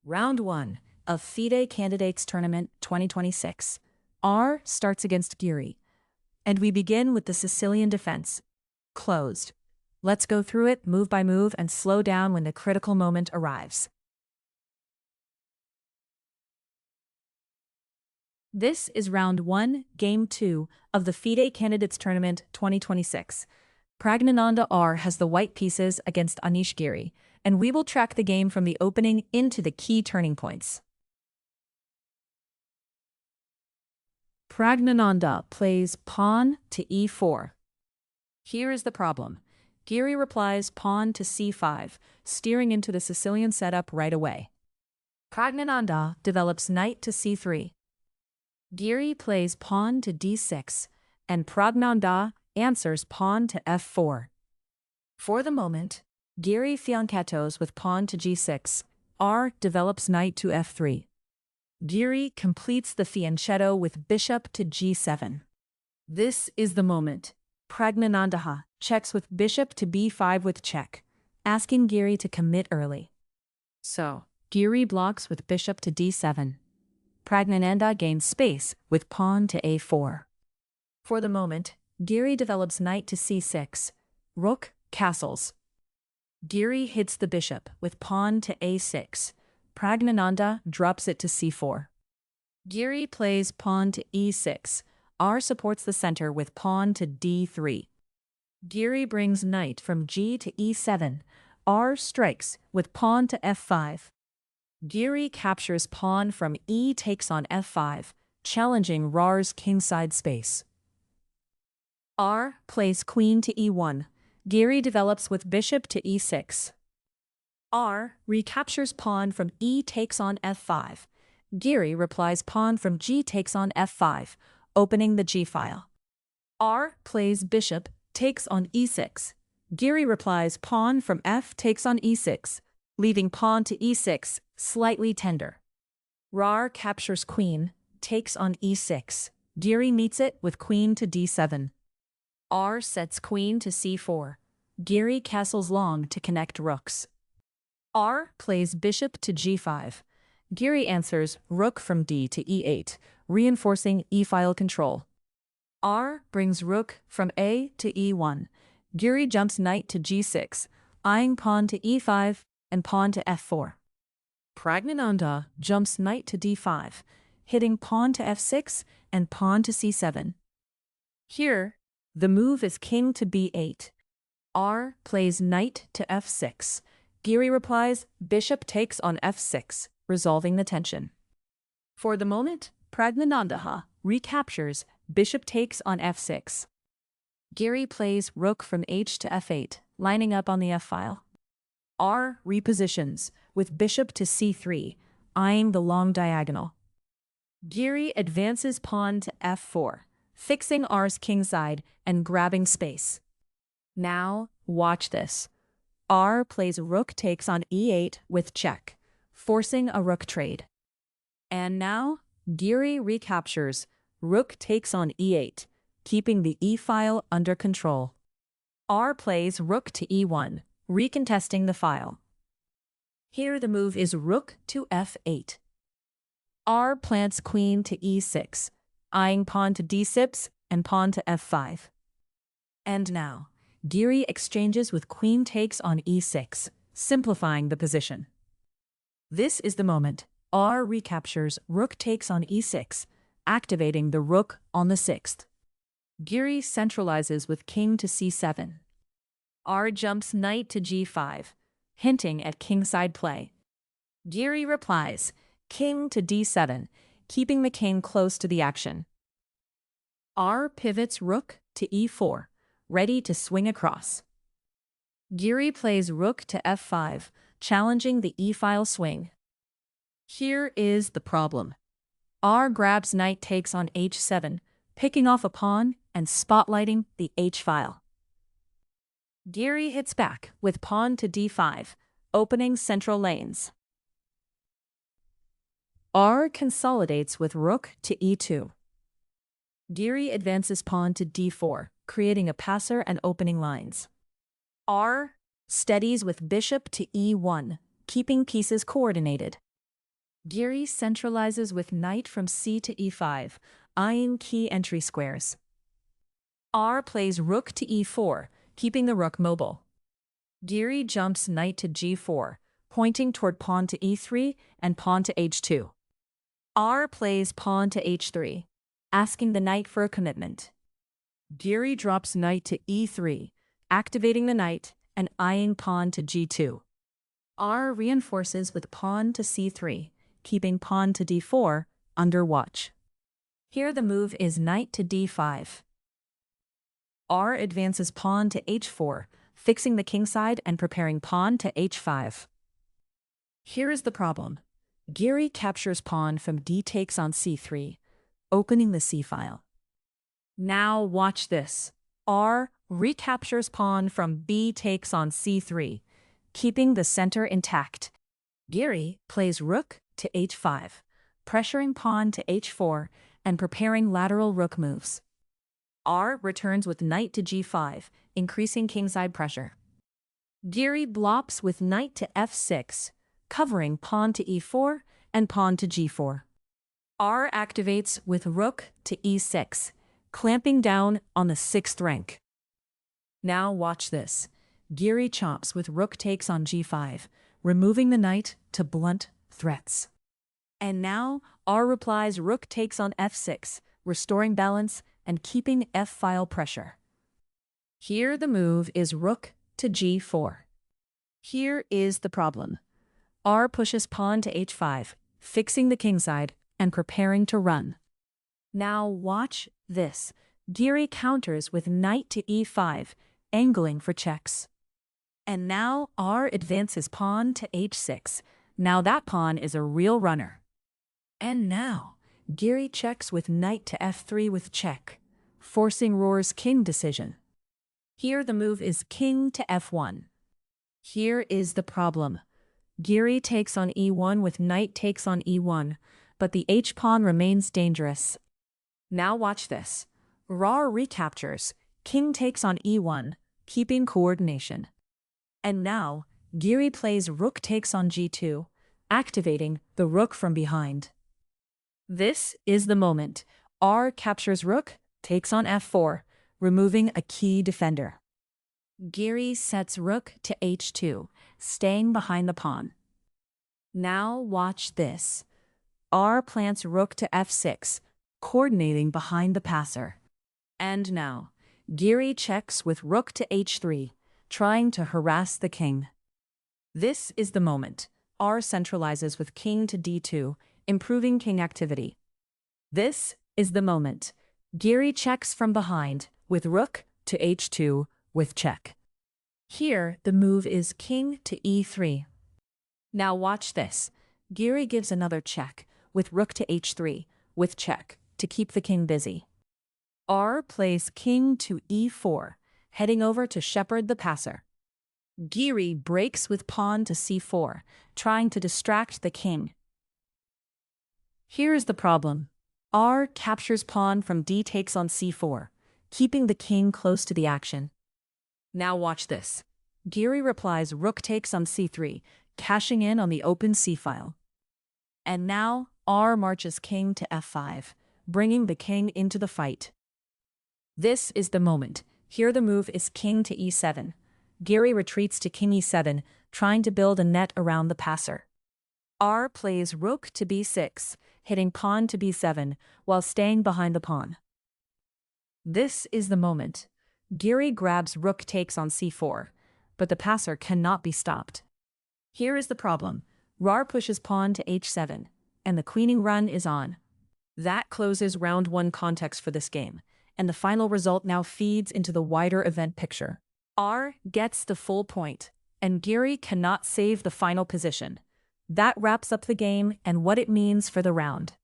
Round 1 of FIDE Candidates Tournament 2026. R starts against Giri. And we begin with the Sicilian defense. Closed. Let's go through it move by move and slow down when the critical moment arrives. This is Round 1, Game 2 of the FIDE Candidates Tournament 2026. Praggnanandhaa R has the white pieces against Anish Giri, and we will track the game from the opening into the key turning points. Praggnanandhaa plays pawn to e4. Here is the problem. Giri replies pawn to c5, steering into the Sicilian setup right away. Praggnanandhaa develops knight to c3. Giri plays pawn to d6, and Praggnanandhaa answers pawn to f4. For the moment, Giri fianchettos with pawn to g6. R develops knight to f3. Giri completes the fianchetto with bishop to g7. This is the moment. Praggnanandhaa checks with bishop to b5 with check, asking Giri to commit early. So, Giri blocks with bishop to d7. Praggnanandhaa gains space with pawn to a4. For the moment, Giri develops knight to c6. Rook castles. Giri hits the bishop with pawn to a6. Praggnanandhaa drops it to c4. Giri plays pawn to e6. R supports the center with pawn to d3. Giri brings knight from g to e7. R strikes with pawn to f5. Giri captures pawn from e takes on f5, challenging R's kingside space. R plays queen to e1. Giri develops with bishop to e6. R recaptures pawn from e takes on f5. Giri replies pawn from g takes on f5, opening the g-file. R plays bishop takes on e6. Giri replies pawn from f takes on e6, leaving pawn to e6 slightly tender. R captures queen, takes on e6. Giri meets it with queen to d7. R sets queen to c4. Giri castles long to connect rooks. R plays bishop to g5. Giri answers rook from d to e8, reinforcing e-file control. R brings rook from a to e1. Giri jumps knight to g6, eyeing pawn to e5 and pawn to f4. Praggnanandhaa jumps knight to d5, hitting pawn to f6 and pawn to c7. Here, the move is king to b8. R plays knight to f6. Giri replies bishop takes on f6, resolving the tension. For the moment, Praggnanandhaa recaptures bishop takes on f6. Giri plays rook from h to f8, lining up on the f-file. R repositions with bishop to c3, eyeing the long diagonal. Giri advances pawn to f4, fixing R's kingside and grabbing space. Now, watch this. R plays rook takes on e8 with check, forcing a rook trade. And now, Giri recaptures rook takes on e8, keeping the e-file under control. R plays rook to e1, recontesting the file. Here the move is rook to f8. R plants queen to e6, eyeing pawn to d6 and pawn to f5. And now, Giri exchanges with queen takes on e6, simplifying the position. This is the moment. R recaptures rook takes on e6, activating the rook on the 6th. Giri centralizes with king to c7. R jumps knight to g5, hinting at kingside play. Giri replies king to d7, keeping the king close to the action. R pivots rook to e4, ready to swing across. Giri plays rook to f5, challenging the e-file swing. Here is the problem. R grabs knight takes on h7, picking off a pawn and spotlighting the h-file. Giri hits back with pawn to d5, opening central lanes. R consolidates with rook to e2. Giri advances pawn to d4, creating a passer and opening lines. R steadies with bishop to e1, keeping pieces coordinated. Giri centralizes with knight from c to e5, eyeing key entry squares. R plays rook to e4, keeping the rook mobile. Giri jumps knight to g4, pointing toward pawn to e3 and pawn to h2. R plays pawn to h3, asking the knight for a commitment. Giri drops knight to e3, activating the knight and eyeing pawn to g2. R reinforces with pawn to c3, keeping pawn to d4 under watch. Here the move is knight to d5. R advances pawn to h4, fixing the kingside and preparing pawn to h5. Here is the problem. Giri captures pawn from d takes on c3, opening the c-file. Now watch this. R recaptures pawn from b takes on c3, keeping the center intact. Giri plays rook to h5, pressuring pawn to h4 and preparing lateral rook moves. R returns with knight to g5, increasing kingside pressure. Giri blops with knight to f6, covering pawn to e4 and pawn to g4. R activates with rook to e6, clamping down on the 6th rank. Now watch this. Giri chops with rook takes on g5, removing the knight to blunt threats. And now R replies rook takes on f6, restoring balance and keeping f-file pressure. Here the move is rook to g4. Here is the problem. R pushes pawn to h5, fixing the kingside and preparing to run. Now watch this. Giri counters with knight to e5, angling for checks. And now R advances pawn to h6. Now that pawn is a real runner. And now Giri checks with knight to f3 with check, forcing Roar's king decision. Here the move is king to f1. Here is the problem. Giri takes on e1 with knight takes on e1, but the h-pawn remains dangerous. Now watch this. Roar recaptures, king takes on e1, keeping coordination. And now, Giri plays rook takes on g2, activating the rook from behind. This is the moment. R captures rook, takes on f4, removing a key defender. Giri sets rook to h2, staying behind the pawn. Now watch this. R plants rook to f6, coordinating behind the passer. And now, Giri checks with rook to h3, trying to harass the king. This is the moment. R centralizes with king to d2, improving king activity. This is the moment. Giri checks from behind with rook to h2 with check. Here, the move is king to e3. Now watch this. Giri gives another check with rook to h3 with check to keep the king busy. R plays king to e4, heading over to shepherd the passer. Giri breaks with pawn to c4, trying to distract the king. Here is the problem. R captures pawn from d takes on c4, keeping the king close to the action. Now watch this. Giri replies rook takes on c3, cashing in on the open c-file. And now R marches king to f5, bringing the king into the fight. This is the moment. Here the move is king to e7. Giri retreats to king e7, trying to build a net around the passer. R plays rook to b6, hitting pawn to b7 while staying behind the pawn. This is the moment. Giri grabs rook takes on c4, but the passer cannot be stopped. Here is the problem. Roar pushes pawn to h7, and the queening run is on. That closes round 1 context for this game, and the final result now feeds into the wider event picture. R gets the full point, and Giri cannot save the final position. That wraps up the game and what it means for the round.